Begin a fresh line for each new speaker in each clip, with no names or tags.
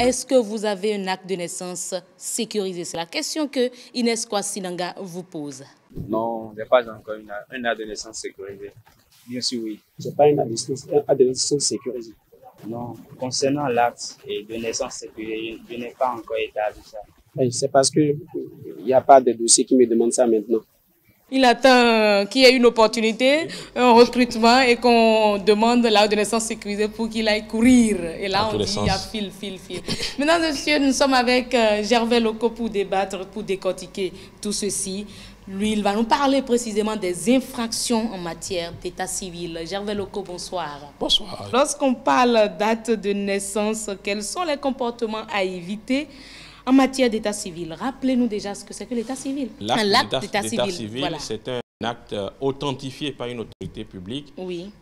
Est-ce que vous avez un acte de naissance sécurisé? C'est la question que Inès Kwasi-Nanga vous pose.
Non, je n'ai pas encore un acte de naissance sécurisé. Bien sûr, oui.
Je n'ai pas un acte de naissance sécurisé.
Non, concernant l'acte de naissance sécurisé, je n'ai pas encore établi ça.
C'est parce qu'il n'y a pas de dossier qui me demande ça maintenant.
Il attend qu'il y ait une opportunité, un recrutement et qu'on demande l'acte de naissance sécurisé pour qu'il aille courir. Et là, on dit il y a fil. Mesdames et messieurs, nous sommes avec Gervais Loko pour débattre, pour décortiquer tout ceci. Lui, il va nous parler précisément des infractions en matière d'état civil. Gervais Loko, bonsoir.
Bonsoir.
Lorsqu'on parle d'acte de naissance, quels sont les comportements à éviter en matière d'état civil? Rappelez-nous déjà ce que c'est que l'état civil.
L'acte d'état civil, voilà. C'est un acte authentifié par une autorité publique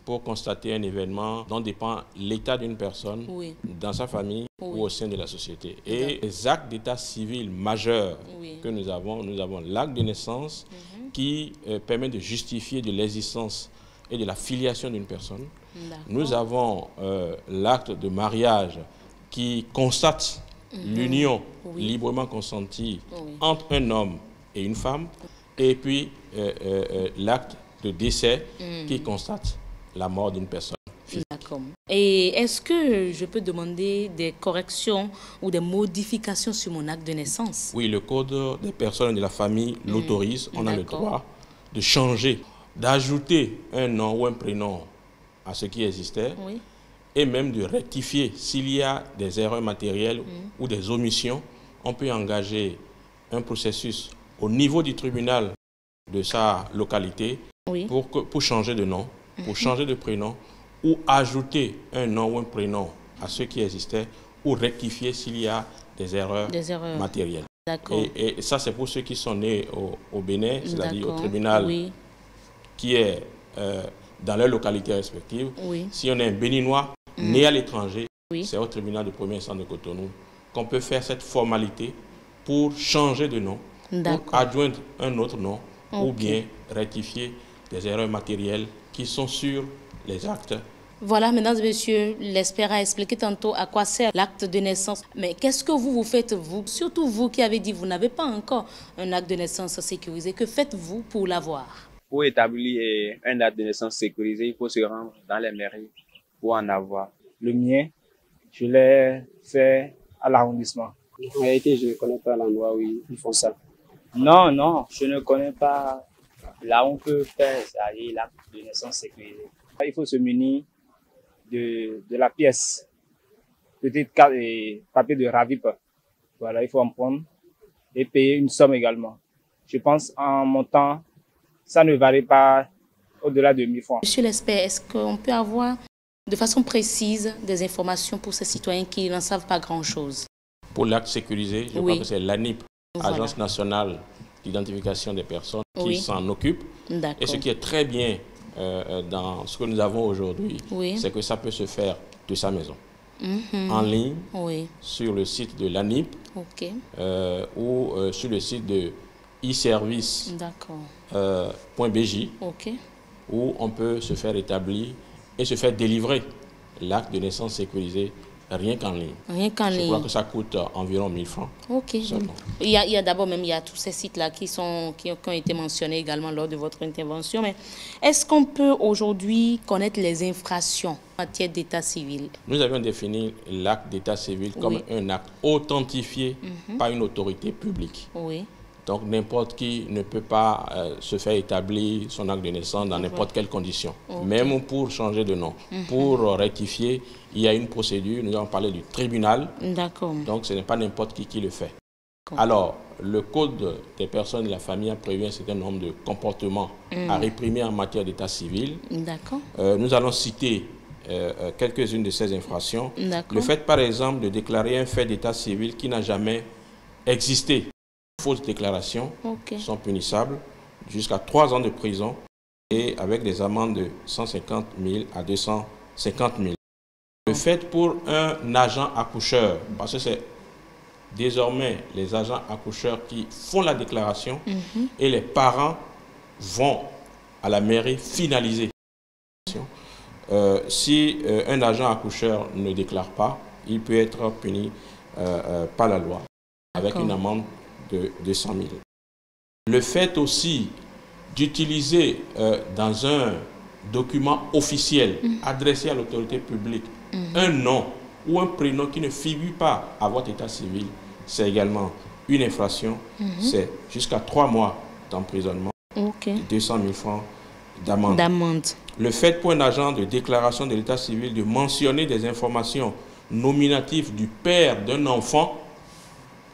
pour constater un événement dont dépend l'état d'une personne dans sa famille ou au sein de la société. Et les actes d'état civil majeurs que nous avons l'acte de naissance qui permet de justifier de l'existence et de la filiation d'une personne. Nous avons l'acte de mariage qui constate l'union librement consentie entre un homme et une femme, et puis l'acte de décès qui constate la mort d'une personne.
D'accord. Et est-ce que je peux demander des corrections ou des modifications sur mon acte de naissance?
Oui, le code des personnes et de la famille l'autorise. On a le droit de changer, d'ajouter un nom ou un prénom à ce qui existait. Et même de rectifier s'il y a des erreurs matérielles ou des omissions. On peut engager un processus au niveau du tribunal de sa localité pour changer de nom, pour changer de prénom, ou ajouter un nom ou un prénom à ce qui existait, ou rectifier s'il y a des erreurs matérielles. Et ça, c'est pour ceux qui sont nés au Bénin, c'est-à-dire au tribunal qui est dans leur localité respective. Si on est un Béninois né à l'étranger, c'est au tribunal de premier instance de Cotonou qu'on peut faire cette formalité pour changer de nom, pour adjoindre un autre nom ou bien rectifier des erreurs matérielles qui sont sur les actes.
Voilà, mesdames et messieurs, l'expert a expliqué tantôt à quoi sert l'acte de naissance. Mais qu'est-ce que vous faites, vous? Surtout vous qui avez dit que vous n'avez pas encore un acte de naissance sécurisé. Que faites-vous pour l'avoir?
Pour établir un acte de naissance sécurisé, il faut se rendre dans les mairies pour en avoir. Le mien, je l'ai fait à l'arrondissement.
En réalité, je ne connais pas l'endroit où ils font ça.
Non, je ne connais pas là où on peut faire l'acte de naissance sécurisé. Il faut se munir de la pièce, petite carte et papier de RAVIP. Voilà, il faut en prendre et payer une somme également. Je pense en montant, ça ne varie pas au-delà de 1000 francs.
Monsieur l'expert, est-ce qu'on peut avoir de façon précise des informations pour ces citoyens qui n'en savent pas grand-chose?
Pour l'acte sécurisé, je crois que c'est l'ANIP, Agence nationale d'identification des personnes, qui s'en occupe. Et ce qui est très bien dans ce que nous avons aujourd'hui, c'est que ça peut se faire de sa maison, en ligne, sur le site de l'ANIP ou sur le site de e-service.bj, où on peut se faire établir et se faire délivrer l'acte de naissance sécurisé rien qu'en ligne. Je crois que ça coûte environ 1000 francs.
Il y a d'abord tous ces sites-là qui ont été mentionnés également lors de votre intervention. Mais est-ce qu'on peut aujourd'hui connaître les infractions en matière d'état civil?
Nous avions défini l'acte d'état civil comme un acte authentifié par une autorité publique. Donc n'importe qui ne peut pas se faire établir son acte de naissance dans n'importe quelle condition. Même pour changer de nom. Pour rectifier, il y a une procédure, nous avons parlé du tribunal. Donc ce n'est pas n'importe qui le fait. Alors, le code des personnes de la famille a prévu un certain nombre de comportements à réprimer en matière d'état civil. Nous allons citer quelques-unes de ces infractions. Le fait par exemple de déclarer un fait d'état civil qui n'a jamais existé. Fausses déclarations sont punissables jusqu'à 3 ans de prison et avec des amendes de 150 000 à 250 000. Le fait pour un agent accoucheur, parce que c'est désormais les agents accoucheurs qui font la déclaration et les parents vont à la mairie finaliser. Si un agent accoucheur ne déclare pas, il peut être puni par la loi, avec une amende de 200 000. Le fait aussi d'utiliser dans un document officiel adressé à l'autorité publique un nom ou un prénom qui ne figure pas à votre état civil, c'est également une infraction. C'est jusqu'à 3 mois d'emprisonnement, 200 000 francs d'amende. Le fait pour un agent de déclaration de l'état civil de mentionner des informations nominatives du père d'un enfant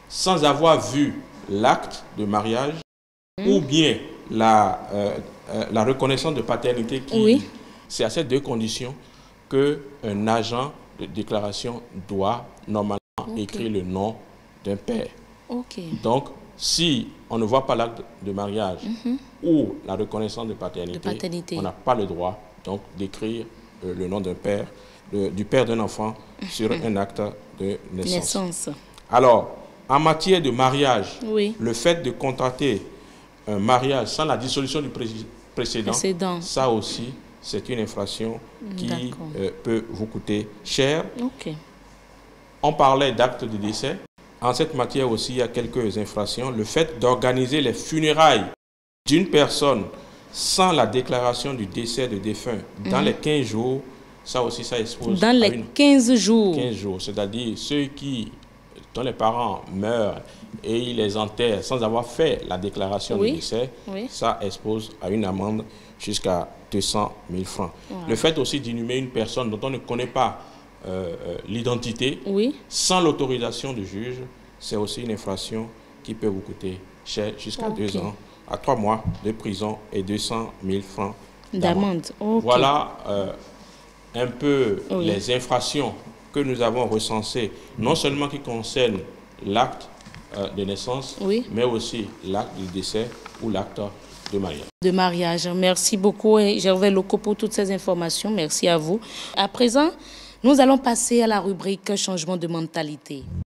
sans avoir vu l'acte de mariage ou bien la reconnaissance de paternité, c'est à ces 2 conditions qu'un agent de déclaration doit normalement écrire le nom d'un père. Donc, si on ne voit pas l'acte de mariage ou la reconnaissance de paternité, on n'a pas le droit donc d'écrire le nom d'un père, du père d'un enfant sur un acte de naissance. Alors, en matière de mariage, le fait de contracter un mariage sans la dissolution du précédent, ça aussi, c'est une infraction qui peut vous coûter cher. On parlait d'acte de décès. En cette matière aussi, il y a quelques infractions. Le fait d'organiser les funérailles d'une personne sans la déclaration du décès de défunt dans les 15 jours, ça aussi, ça expose
dans les 15 jours.
15 jours, c'est-à-dire ceux dont les parents meurent et ils les enterrent sans avoir fait la déclaration du décès, ça expose à une amende jusqu'à 200 000 francs. Le fait aussi d'inhumer une personne dont on ne connaît pas l'identité sans l'autorisation du juge, c'est aussi une infraction qui peut vous coûter cher, jusqu'à 2 ans, à 3 mois de prison et 200 000 francs d'amende. Voilà un peu les infractions que nous avons recensées, non seulement qui concernent l'acte de naissance, mais aussi l'acte du décès ou l'acte de mariage.
Merci beaucoup, Gervais Loko, pour toutes ces informations. Merci à vous. À présent, nous allons passer à la rubrique changement de mentalité.